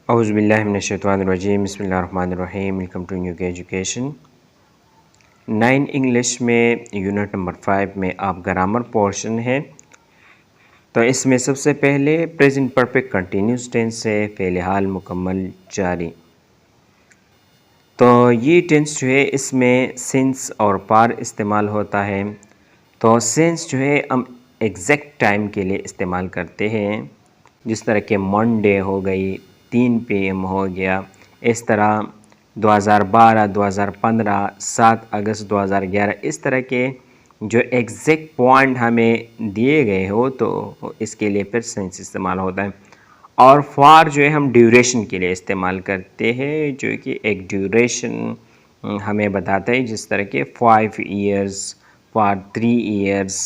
اعوذ باللہ من الشیطان الرجیم بسم اللہ الرحمن الرحیم welcome to new education 9 English میں یونٹ نمبر 5 میں آپ گرامر پورشن ہے. تو اس میں سب سے پہلے پریزنٹ پرفیکٹ کنٹینیوس ٹینس ہے، فعل حال مکمل جاری. تو یہ ٹینس جو ہے اس میں سنس اور پار استعمال ہوتا ہے. تو سنس جو ہے ہم ایگزیکٹ ٹائم کے لیے استعمال کرتے ہیں، جس طرح کہ منڈے ہو گئی، 3 PM ہو گیا، اس طرح 2012 2015 7 اگست 2011 اس طرح کے جو ایگزیکٹ پوائنٹ ہمیں دیے گئے ہو تو اس کے لیے پھر سینس استعمال ہوتا ہے. اور فار جو ہے ہم ڈیوریشن کے لیے استعمال کرتے ہیں، جو کہ ایک ڈیوریشن ہمیں بتاتا ہے، جس طرح کہ 5 ایئرز فار 3 ایئرز.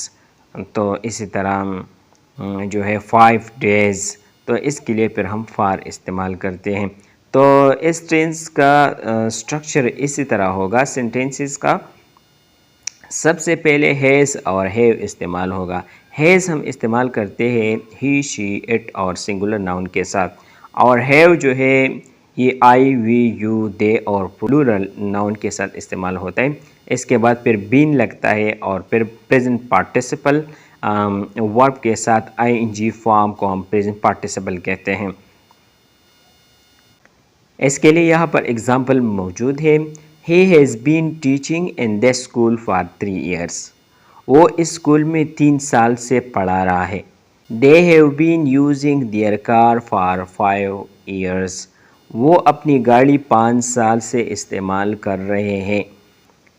تو اسی طرح جو ہے 5 ڈیز، تو اس کے لیے پھر ہم فار استعمال کرتے ہیں. تو اس ٹینس کا سٹرکچر اسی طرح ہوگا. سینٹینسز کا سب سے پہلے ہیز اور ہیو استعمال ہوگا. ہیز ہم استعمال کرتے ہیں ہی، شی، اٹ اور سنگولر ناؤن کے ساتھ، اور ہیو جو ہے یہ آئی، وی، یو، دے اور پلورل ناؤن کے ساتھ استعمال ہوتا ہے. اس کے بعد پھر بین لگتا ہے اور پھر پریزنٹ پارٹیسپل ورب کے ساتھ ING فارم کو ہم پریزنٹ پارٹیسپل کہتے ہیں. اس کے لیے یہاں پر اگزامپل موجود ہے. He has been teaching in this school for 3 years. وہ اس اسکول میں 3 سال سے پڑھا رہا ہے. They have been using their car for 5 years. وہ اپنی گاڑی 5 سال سے استعمال کر رہے ہیں.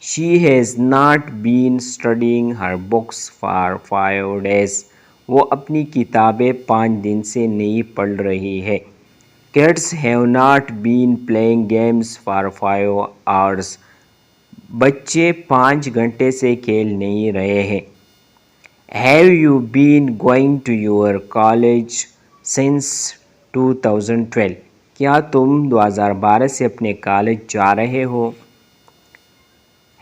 She has not been studying her books for 5 days. وہ اپنی کتابیں 5 دن سے نہیں پڑھ رہی ہے. Kids have not been playing games for 5 hours. بچے 5 گھنٹے سے کھیل نہیں رہے ہیں. Have you been going to your college since 2012? کیا تم 2012 سے اپنے کالج جا رہے ہو؟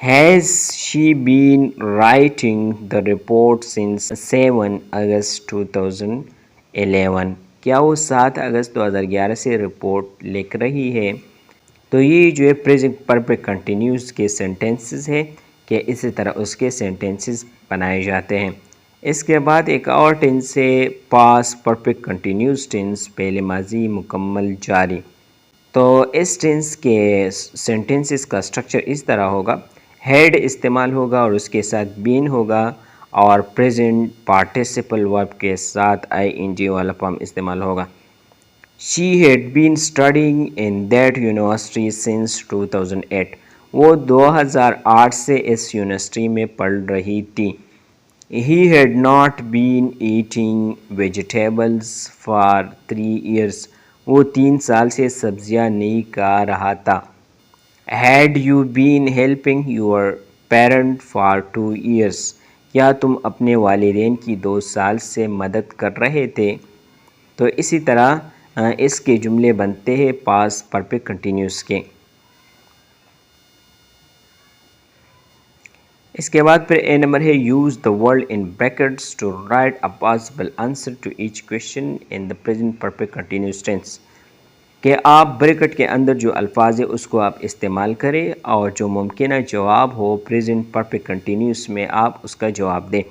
Has she been writing the report since 7 August 2011? کیا وہ 7 اگست 2011 سے رپورٹ لکھ رہی ہے؟ تو یہ جو ہے پریزنٹ پرفیکٹ کنٹینیوس کے سینٹینسز ہے کہ اسی طرح اس کے سینٹینسز بنائے جاتے ہیں. اس کے بعد ایک اور ٹینس ہے پاس پرفیکٹ کنٹینیوس ٹینس، فعل ماضی مکمل جاری. تو اس ٹینس کے سینٹینسز کا سٹرکچر اس طرح ہوگا. ہیڈ استعمال ہوگا اور اس کے ساتھ بین ہوگا، اور پریزنٹ پارٹیسپل ورب کے ساتھ ING والا فارم استعمال ہوگا. She had been studying in that university since 2008. وہ 2008 سے اس یونیورسٹی میں پڑھ رہی تھی. He had not been eating vegetables for 3 years. وہ 3 سال سے سبزیاں نہیں کھا رہا تھا. Had you been helping your parent for 2 years? کیا تم اپنے والدین کی 2 سال سے مدد کر رہے تھے؟ تو اسی طرح اس کے جملے بنتے ہیں پاس پرفیکٹ کنٹینیوس کے. اس کے بعد پھر اے نمبر ہے use the word in brackets to write a possible answer to each question in the present perfect continuous tense. کہ آپ بریکٹ کے اندر جو الفاظ ہے اس کو آپ استعمال کریں اور جو ممکنہ جواب ہو پریزنٹ پرفیکٹ کنٹینیوس میں آپ اس کا جواب دیں.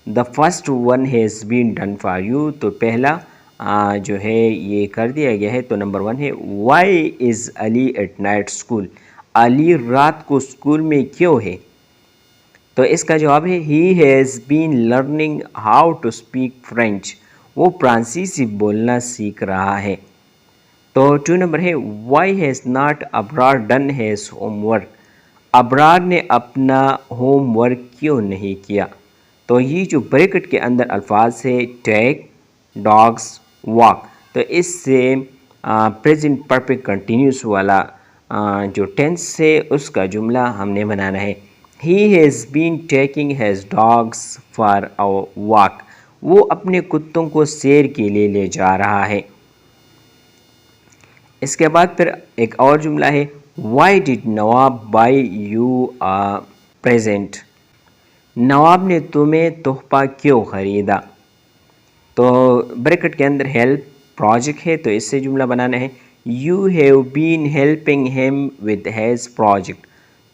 The first one has been done for you. تو پہلا جو ہے یہ کر دیا گیا ہے. تو نمبر 1 ہے why is Ali at night school. Ali رات کو اسکول میں کیوں ہے؟ تو اس کا جواب ہے he has been learning how to speak French. وہ فرانسیسی بولنا سیکھ رہا ہے. تو 2 نمبر ہے why has not Abrar done his homework. Abrar نے اپنا ہوم ورک کیوں نہیں کیا؟ تو یہ جو بریکٹ کے اندر الفاظ ہے ٹیک، ڈاگس، واک، تو اس سے پریزنٹ پرفیکٹ کنٹینیوس والا جو ٹینس ہے اس کا جملہ ہم نے بنانا ہے. He has been taking has dogs for a walk. وہ اپنے کتوں کو سیر کے لیے لے جا رہا ہے. اس کے بعد پھر ایک اور جملہ ہے why did Nawab buy you a present. Nawab نے تمہیں تحفہ کیوں خریدا؟ تو بریکٹ کے اندر ہیلپ پروجیکٹ ہے تو اس سے جملہ بنانا ہے You have been helping him with his project.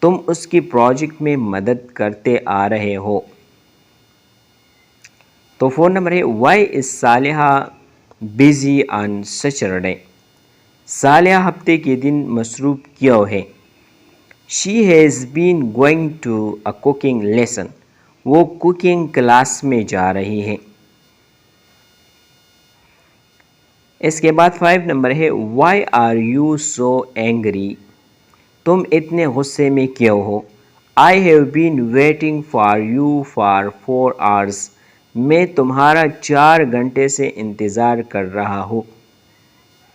تم اس کی پروجیکٹ میں مدد کرتے آ رہے ہو. تو 4 نمبر ہے why is Saleha busy on Saturday. Saleha ہفتے کے دن مصروف کیوں ہے؟ She has been going to a cooking lesson. وہ کوکنگ کلاس میں جا رہی ہے. اس کے بعد 5 نمبر ہے why are you so angry. تم اتنے غصے میں کیوں ہو؟ I have been waiting for you for 4 hours. میں تمہارا 4 گھنٹے سے انتظار کر رہا ہوں.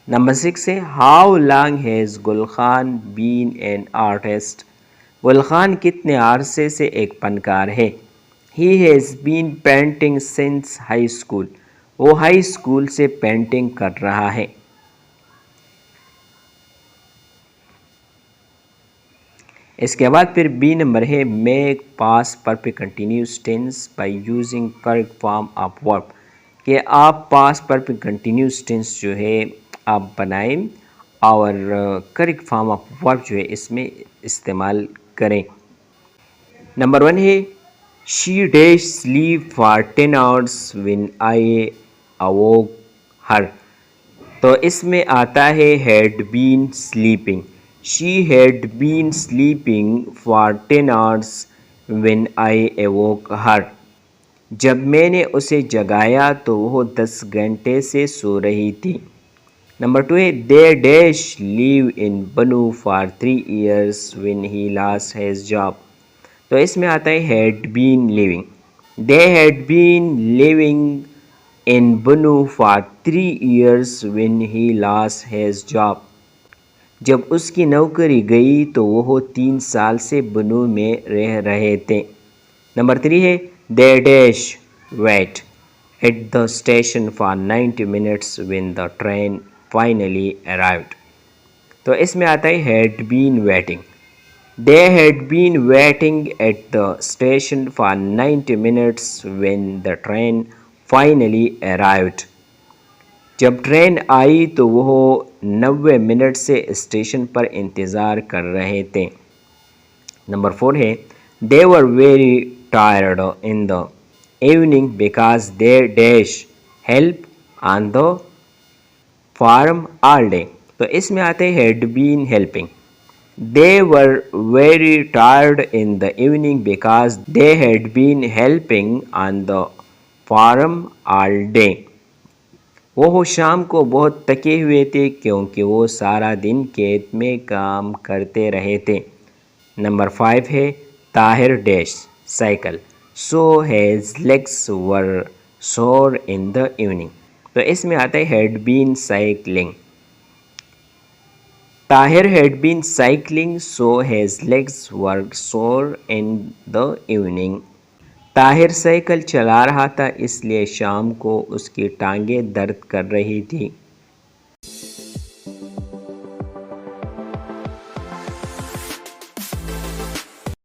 نمبر 6 ہے how long has Gul Khan been an artist. Gul Khan کتنے عرصے سے ایک فنکار ہے؟ He has been painting since high school. وہ ہائی اسکول سے پینٹنگ کر رہا ہے. اس کے بعد پھر بی نمبر ہے make past perfect continuous tense by using correct form of verb. کہ آپ پاس پرفیکٹ کنٹینیوس ٹینس جو ہے آپ بنائیں اور کریکٹ فارم آف ورب جو ہے اس میں استعمال کریں. نمبر 1 ہے she dash sleep for 10 hours when I awoke her. تو اس میں آتا ہے had been sleeping. She had been sleeping for 10 hours when I awoke her. جب میں نے اسے جگایا تو وہ 10 گھنٹے سے سو رہی تھی. نمبر 2 ہے they dash live in Banu for 3 years when he lost his job. تو اس میں آتا ہے had been living. they had been living in Banu for 3 years when he lost his job. جب اس کی نوکری گئی تو وہ 3 سال سے بنو میں رہ رہے تھے. نمبر 3 ہے they dash wait at the station for 90 minutes when the train finally arrived. تو اس میں آتا ہے had been waiting. They had been waiting at the station for 90 minutes when the train finally arrived. جب train آئی تو وہ 90 minute سے station پر انتظار کر رہے تھے. نمبر 4 ہے they were very tired in the evening because they dash help on the farm all day. تو اس میں آتے ہیں had been helping. They were very tired in the evening because they had been helping on the farm all day. وہ شام کو بہت تھکے ہوئے تھے کیونکہ وہ سارا دن کھیت میں کام کرتے رہے تھے. نمبر 5 ہے Tahir dash cycle so his legs were sore in the evening. تو اس میں آتا ہے had been cycling. Tahir had been cycling so his legs were sore in the evening. Tahir cycle چلا رہا تھا اس لیے شام کو اس کی ٹانگیں درد کر رہی تھی.